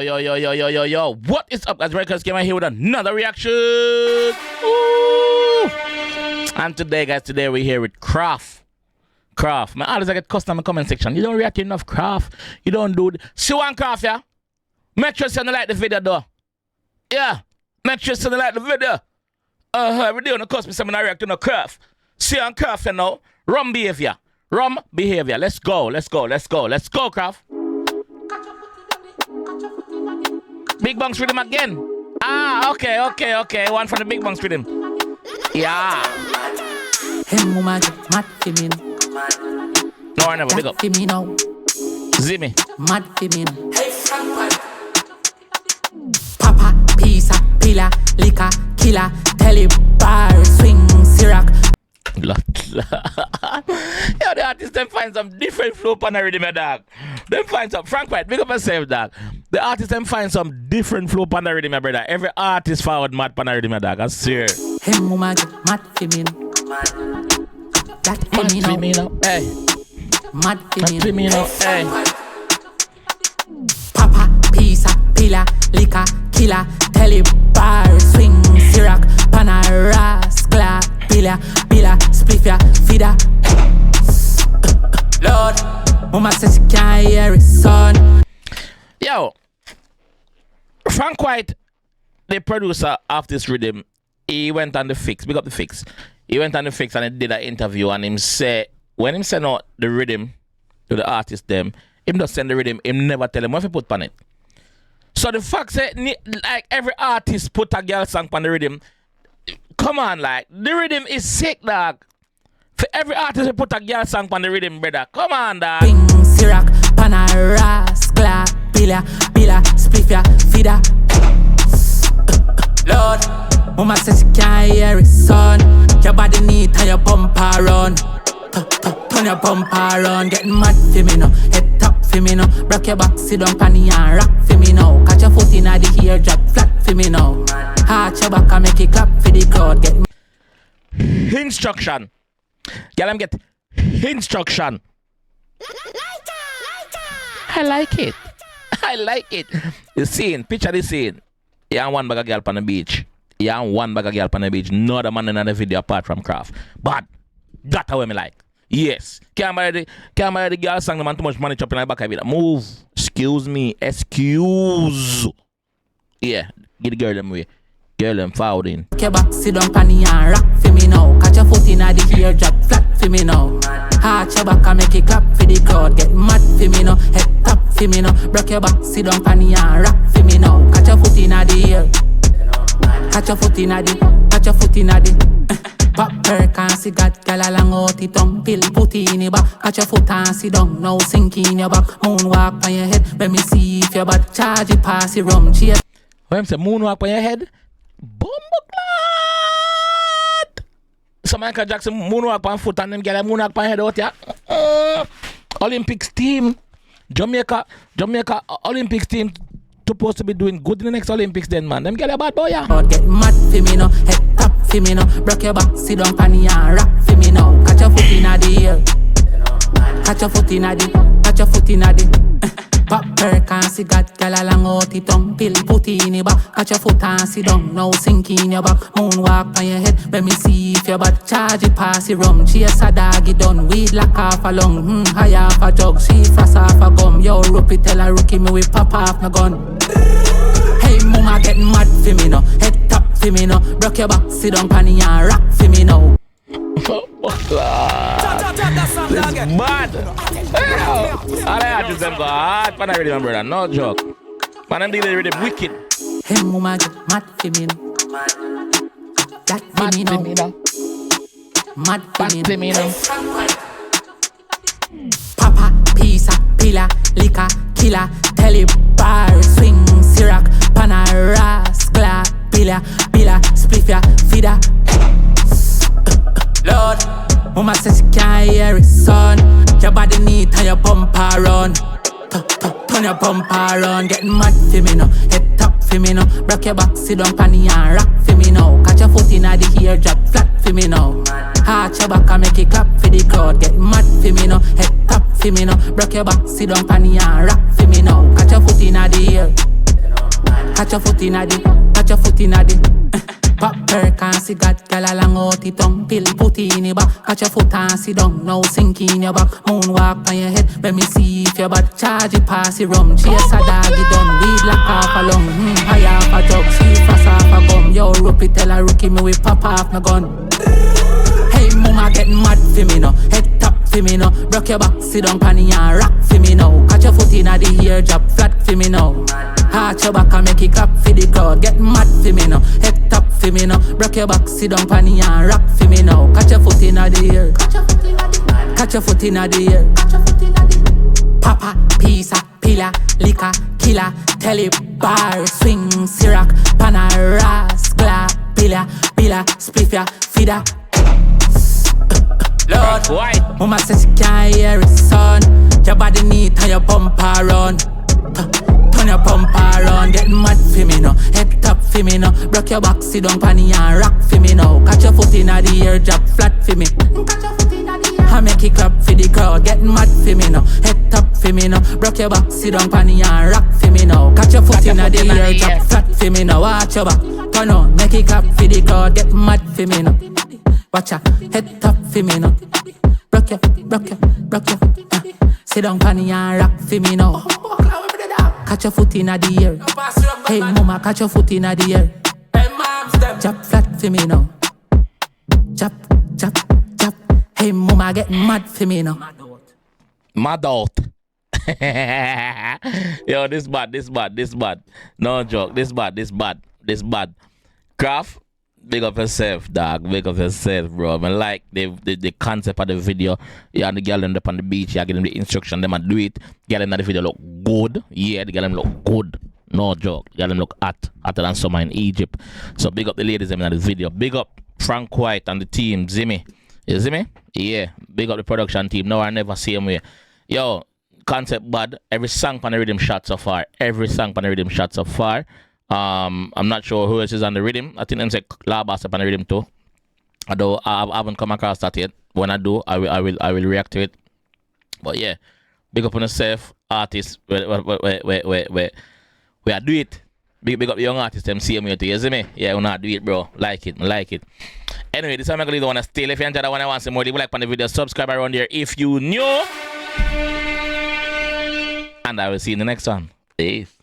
Yo. What is up, guys? Records came out here with another reaction. Ooh. And today, guys, we're here with Craft. Man, always I get custom in the comment section. You don't react enough Craft. You don't do see one Craft, yeah? Make sure you like the video, though. Yeah. Make sure you like the video. Every day on the cusp, I'm react to no Craft. See on Craft, you know. Rum behavior. Let's go, Craft. Big Bunks rhythm again. Okay. One from the Big Bunks rhythm. Yeah. Him woman mad for me. No, I never. Big up. For me now. Zimmy. Mad for me. Papa, pizza, pillar, liquor, killer, telly, bar, swing, syrup. Yo, the artists them find some different flow on the rhythm, dog. Them find some Frank White, big up yourself, dog. The artists them find some different flow on the rhythm, brother. Every artist forward mad on the rhythm, dog. I swear. Him woman mad for me. That for me now. Hey. Mad for Me now. Hey. Papa, pizza, pillar, liquor, killer, telly, bar, swing, syrup, panaras, glass, pillar, spliffia, feeder. Lord, mama says she can't hear it, son. Yo, Frank White, the producer of this rhythm, he went on the Fix. Big up the Fix. He went on the Fix and he did an interview and him say, when him send out the rhythm to the artist them, him just send the rhythm, him never tell him what he put on it. So the fact say, like every artist put a girl song on the rhythm, come on, like, the rhythm is sick, dog. For every artist who put a girl song on the rhythm, brother, come on, dog. Ping, syrup, panaras, glass, pillar, spliffia, feeder. Lord, mama says she can't hear it, son. Your body need turn your bumper run. Turn your bumper run. Getting mad for me now. Head top for me now. Rock your back, sit down, panny and rock for me now. Catch your foot in the ear, drop flat for me now. Arch your back and make it clap for the crowd. Get instruction. Girl, I'm get instruction. I like it. The scene, picture the scene. You and one bag of girl on the beach. No other man in the video apart from Craft. But that's how me like. Yes. Can't buy the girl song the man too much money chopping in the back of it. Move. Excuse me. Yeah. Get the girl them way. Girl them forward in. Your back, sit down, panny and rock for me now. Catch your foot in the ear, drop flat for me now. Arch your back and make it clap for the crowd. Get mad for me now. Head top for me now. Rock your back, sit down, panny and rock for me now. Catch your foot in the ear. Catch your foot in the Pop perk and cigarette, gal along out the tongue. Pill put in your back. Catch your foot and sit down. Now sink in your back. Moonwalk on your head. Let me see if you're bad. Charge it pass it rum. Cheers. When I say moonwalk on your head, Bumbleclad! So Michael Jackson moonwalk on foot and them gal moonwalk on head out here. Olympics team. Jamaica Olympics team supposed to be doing good in the next Olympics then, man. Them get a bad boy, yeah. Get mad for me now, head top for me now. Rock your back, sit down, panny and rock for me now. Catch your foot in the air. Catch your foot in the Pop perk and cigarette, gal along out the tongue. Pill put in your back. Catch your foot and sit down. Now sink in your back. Moonwalk on your head. Let me see if you're bad. Charge it pass it rum. Chase a dog it done. Weed like half a lung. High off a jug. She frost off a gum. Yo, Ruppy tell a rookie me we pop off my gun. Hey, mama get mad for me now. Head top for me now. Rock your back, sit down, panny and rock for me now. This is mad. All the artists them go hard for the rhythm, brother. No joke. Man, them dealing with them wicked. Hey, mama get mad for me now. That for me now. Mad for me now. Papa, pizza, pillar, liquor, killer, telly, bar, swing, syrup, panaras, glass, pillar, spliffia, feeder. Lord, mama says she can't hear it, son. Your body need turn your bumper run. Turn your bumper run. Getting mad for me now. Head top for me now. Rock your back, sit down, panny and rock for me now. Catch your foot in the ear, drop flat for me now. Arch your back and make it clap for the crowd. Get mad for me now. Head top for me now. Rock your back, sit down, panny and rock for me now. Catch your foot in the ear. Catch your foot in a di, catch your foot in a di. Pop perk and see got gal along out it tongue. Pill put it in your back, catch your foot and sit down. Now sink in your back, moonwalk on your head. Let me see if your bad charge it pass it rum. Chase a dog it done, weed like half a lung. High off a jug, see fast off a gum. Yo, Ruppy tell a rookie me we pop off my gun. Hey mama get mad for me now, head top for me now. Broke your back, sit down panny and rock for me now. Catch your foot in a the ear, drop flat for me now. Arch your back and make it clap for the crowd. Get mad for me now, head top for me now. Broke your back, sit down panny and rock for me now. Catch your foot in a the ear, catch your foot in a the ear. Papa, pizza, pillar, liquor, killer, telly, bar, swing, syrup, panaras, glass, pillar, spliffia, feeder. Lord, White. Mama says she can't hear it, son. Your body neat and your bumper run. Turn your bumper run. Get mad for me now, head top for me now. Broke your back, sit down panny and rock for me now. Catch your foot in the air, drop flat for me. I make it clap for the crowd. Get mad for me now, head top for me now. Broke your back, sit down panny and rock for me now. Catch your foot in the air, drop flat for me now. Watch your back, turn on, make it clap for the crowd. Get mad for me now. Watch ya, head top for me now. Rock ya. Sit down panny and rock for me now. Catch your foot in the air. Hey mama, catch your foot in the air. Chop flat for me now. Chop. Hey mama, get mad for me now. Mad out. Yo, this bad. No joke. This bad. Craft. Big up yourself, dog. Big up yourself, bro. I like the concept of the video. Yeah, and the girl end up on the beach. Yeah, give them the instruction. Them and do it. Girl in the video look good. Yeah, the girl them look good. No joke. The girl them look hotter than summer in Egypt. So big up the ladies in this video. Big up Frank White and the team. Zimmy. You see me? Yeah. Big up the production team. No, I never see him here. Yo, concept bad. Every song on the rhythm shot so far. I'm not sure who else is on the rhythm. I think them say Labas up on the rhythm too. Although I haven't come across that yet. When I do, I will react to it. But yeah, big up on yourself, artists. We are do it. Big up the young artists. Them see me too. You see me? Yeah, we not do it, bro. Like it. Anyway, this time I'm gonna leave the one to steal. If you enjoy that one, I want some more. Leave a like on the video. Subscribe around here if you new. And I will see you in the next one. Peace.